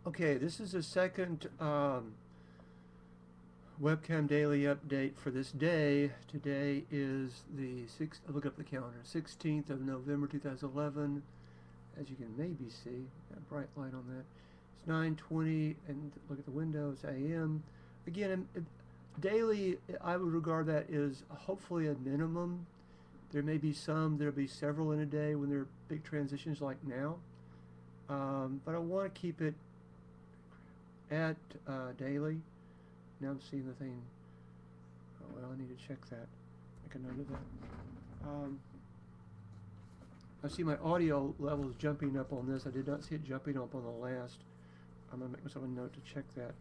Okay, this is the second webcam daily update for this day. Today is the 6th, look up the calendar, 16th of November 2011. As you can maybe see, got a bright light on that. It's 9:20 and look at the window, it's AM. Again, daily, I would regard that as hopefully a minimum. There may be there'll be several in a day when there are big transitions like now. But I want to keep it at daily. Now I'm seeing the thing. Oh, well, I need to check that. Make a note of that. I see my audio levels jumping up on this. I did not see it jumping up on the last. I'm going to make myself a note to check that.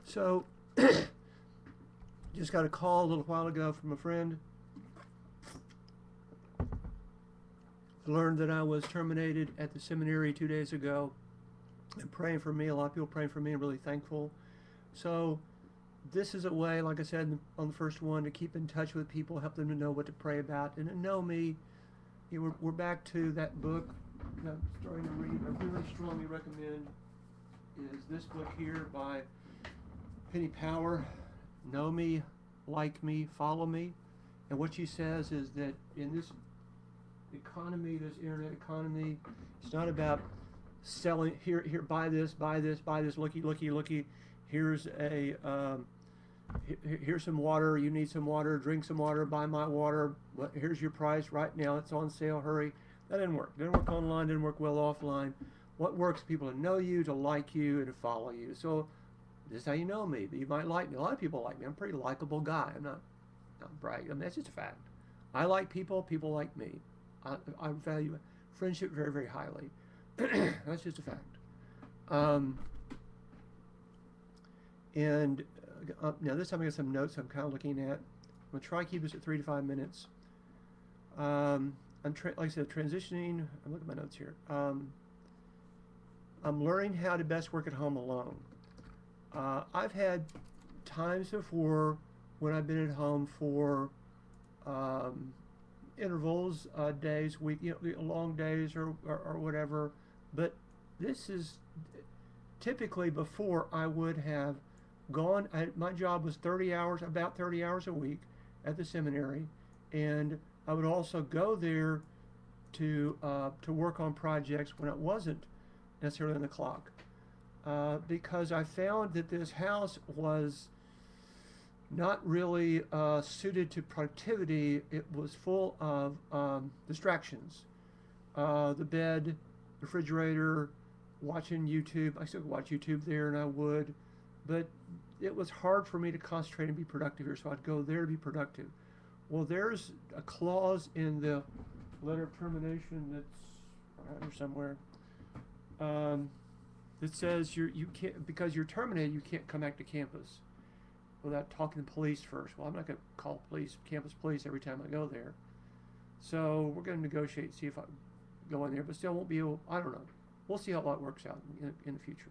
So, just got a call a little while ago from a friend. Learned that I was terminated at the seminary 2 days ago, and praying for me. A lot of people praying for me. I'm really thankful. So this is a way, like I said on the first one, to keep in touch with people, help them to know what to pray about, and to know me. We're back to that book that I'm starting to read. I really strongly recommend is this book here by Penny Power, Know Me, Like Me, Follow Me. And what she says is that in this economy, this internet economy, it's not about selling here, buy this, buy this, buy this, looky, looky, looky. Here's here's some water. You need some water. Drink some water. Buy my water. Here's your price right now. It's on sale. Hurry. That didn't work. Didn't work online. Didn't work well offline. What works? People to know you, to like you, and to follow you. So this is how you know me. You might like me. A lot of people like me. I'm a pretty likable guy. I'm not bragging. I mean, that's just a fact. I like people. People like me. I value friendship very, very highly. That's just a fact. Um, and now this time I got some notes I'm kind of looking at. I'm gonna try to keep this at 3 to 5 minutes. Like I said, transitioning. I'm looking at my notes here. I'm learning how to best work at home alone. I've had times before when I've been at home for um, intervals, days, week, long days or whatever. But this is typically before I would have gone. My job was 30 hours, about 30 hours a week at the seminary, and I would also go there to work on projects when it wasn't necessarily on the clock, because I found that this house was not really suited to productivity. It was full of distractions. The bed, refrigerator, watching YouTube. I still could watch YouTube there, and I would, but it was hard for me to concentrate and be productive here, so I'd go there to be productive. Well, there's a clause in the letter of termination that's around here somewhere, that says you can't, because you're terminated, you can't come back to campus without talking to police first. Well, I'm not going to call campus police every time I go there. So we're going to negotiate, see if I go in there, but still won't be able, I don't know. We'll see how that works out in the future.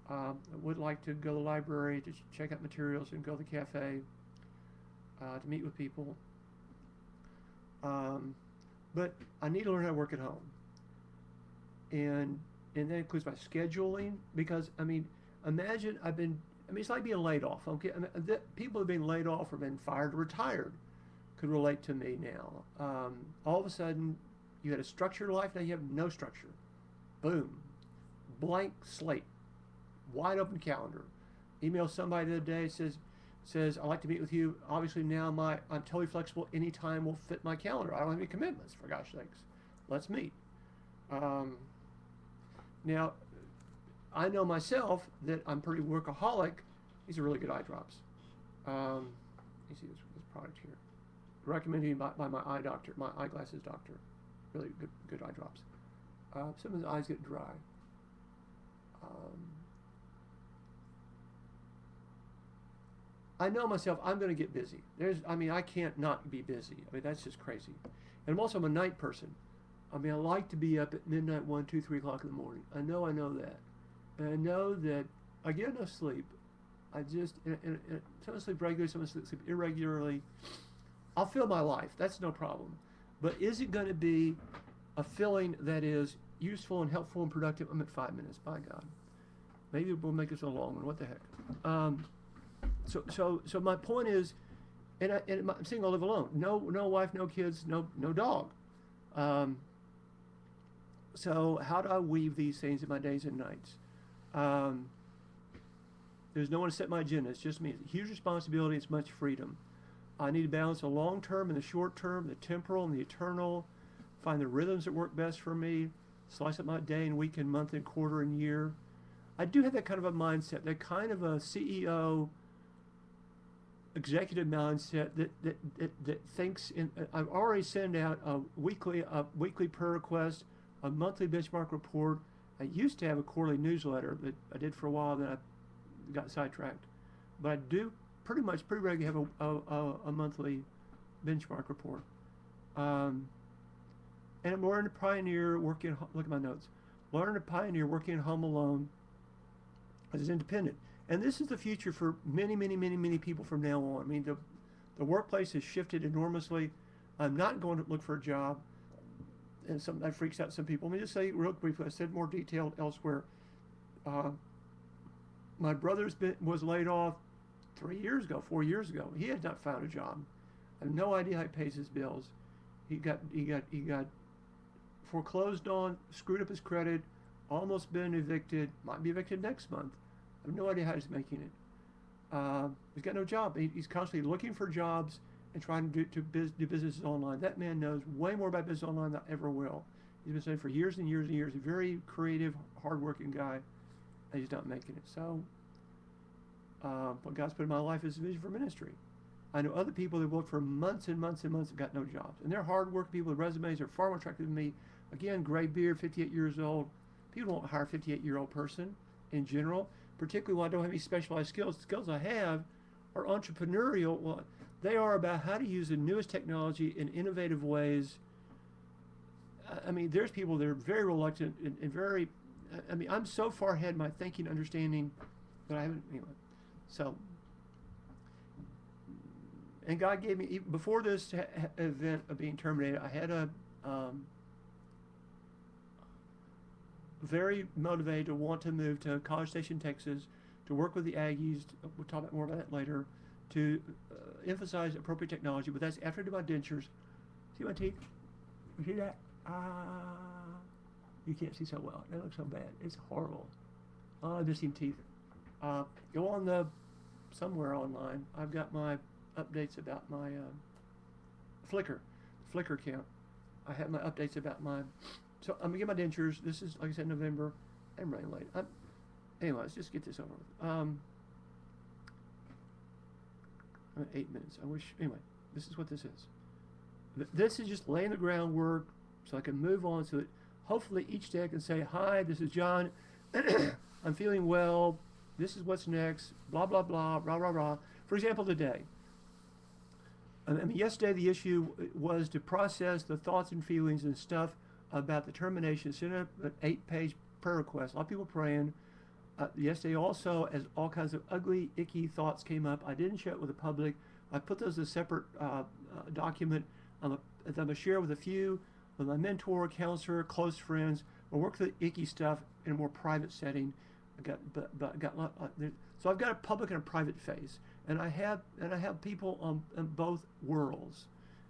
I would like to go to the library to check out materials and go to the cafe to meet with people. Um, but I need to learn how to work at home. And that includes my scheduling, because, I mean, imagine it's like being laid off. Okay, I mean, people who have been laid off or been fired or retired could relate to me now. All of a sudden, you had a structured life, now you have no structure. Boom. Blank slate. Wide open calendar. Email somebody the other day, says I'd like to meet with you. Obviously now I'm totally flexible. Any time will fit my calendar. I don't have any commitments, for gosh sakes. Let's meet. Um, Now, I know myself that I'm pretty workaholic. These are really good eye drops. You see this product here. Recommended by my eye doctor, my eyeglasses doctor. Really good eye drops. Some of the eyes get dry. Um, I know myself. I'm going to get busy. I can't not be busy. I mean, that's just crazy. And I'm a night person. I mean, I like to be up at midnight, 1, 2, 3 o'clock in the morning. I know that. And I know that I get enough sleep. Some sleep regularly, some sleep irregularly. I'll fill my life. That's no problem. But is it going to be a filling that is useful and helpful and productive. I'm at 5 minutes, by God. Maybe we'll make this a long one. What the heck? So my point is, I'm single, I live alone. No wife, no kids, no dog. So how do I weave these things in my days and nights? There's no one to set my agenda. It's just me. It's a huge responsibility. It's much freedom. I need to balance the long term and the short term, the temporal and the eternal. Find the rhythms that work best for me. Slice up my day and week and month and quarter and year. I do have that kind of a mindset, that kind of a CEO, executive mindset that thinks in. I've already sent out a weekly prayer request, a monthly benchmark report. I used to have a quarterly newsletter that I did for a while, then I got sidetracked. But I do pretty regularly have a monthly benchmark report. And I'm learning to pioneer working. Look at my notes. Learning to pioneer working at home alone as independent. And this is the future for many people from now on. I mean, the workplace has shifted enormously. I'm not going to look for a job, and that freaks out some people. Let me just say real briefly. I said more detailed elsewhere. My brother's was laid off 4 years ago. He had not found a job. I have no idea how he pays his bills. He got foreclosed on, screwed up his credit, almost been evicted, might be evicted next month. I have no idea how he's making it. He's got no job. He's constantly looking for jobs and trying to do businesses online. That man knows way more about business online than I ever will. He's been studying for years and years and years. A very creative, hardworking guy, and he's not making it. So, what God's put in my life is a vision for ministry. I know other people that worked for months and months and months and got no jobs. And they're hard-working people with resumes. Are far more attractive than me. Again, gray beard, 58 years old. People won't hire a 58-year-old person in general, particularly when I don't have any specialized skills. The skills I have are entrepreneurial. Well, they are about how to use the newest technology in innovative ways. I mean, there's people that are very reluctant and very, I mean, I'm so far ahead in my thinking, understanding that I haven't, anyway. So, and God gave me, before this event of being terminated, I had a very motivated to want to move to College Station, Texas, to work with the Aggies. We'll talk about more about that later. To emphasize appropriate technology, but that's after I did my dentures. See my teeth? You see that? You can't see so well. That looks so bad. It's horrible. I'm missing teeth. Go on somewhere online. I've got my updates about my Flickr account. I have my updates about my. So I'm gonna get my dentures. This is, like I said, November. I'm running late. Anyway, let's just get this over with. I'm at 8 minutes. I wish. Anyway, this is what this is. This is just laying the groundwork so I can move on. So that hopefully each day I can say, "Hi, this is John. I'm feeling well. This is what's next. Blah blah blah. Rah rah rah." For example, today. I mean, yesterday the issue was to process the thoughts and feelings and stuff about the termination. Sent up an 8-page prayer request. A lot of people praying. Yesterday also, as all kinds of ugly, icky thoughts came up, I didn't share it with the public. I put those as a separate document. I'm going to share with a few, with my mentor, counselor, close friends. We'll work through the icky stuff in a more private setting. So I've got a public and a private face, and I have people on both worlds.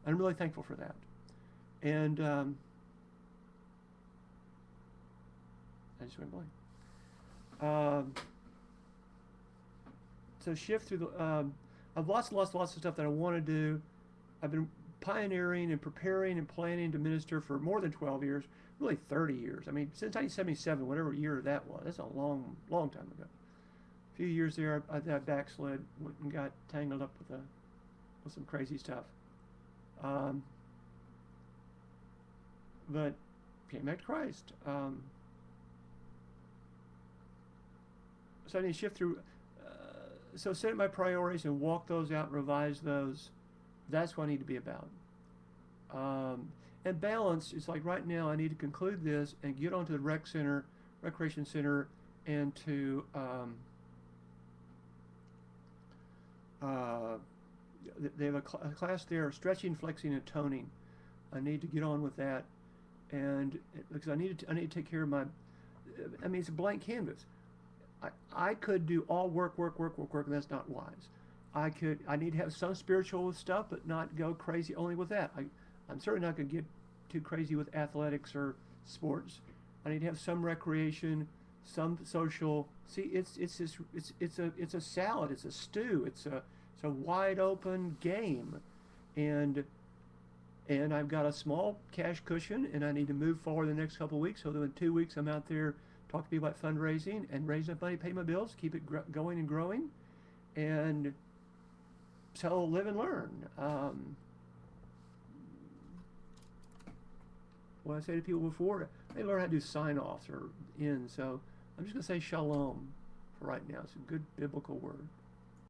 I'm really thankful for that. And I just went blank. So shift through the. I've lots of stuff that I want to do. I've been pioneering and preparing and planning to minister for more than 12 years, really 30 years. I mean, since 1977, whatever year that was. That's a long time ago. A few years there, I backslid and got tangled up with some crazy stuff. But came back to Christ. So I need to shift through. So set my priorities and walk those out, revise those. That's what I need to be about. And balance is like right now I need to conclude this and get onto the recreation center, and to they have a class there, stretching, flexing, and toning. I need to get on with that. and because I need to take care of my. I mean, it's a blank canvas. I could do all work, and that's not wise. I need to have some spiritual stuff, but not go crazy only with that. I'm certainly not going to get too crazy with athletics or sports. I need to have some recreation, some social. See, it's a salad. It's a stew. It's a wide open game, and I've got a small cash cushion, and I need to move forward the next couple of weeks. So that in 2 weeks, I'm out there talking to people about fundraising and raising up money, pay my bills, keep it going and growing, and so live and learn. What I say to people before, they learn how to do sign-offs or ends. So I'm just going to say shalom for right now. It's a good biblical word.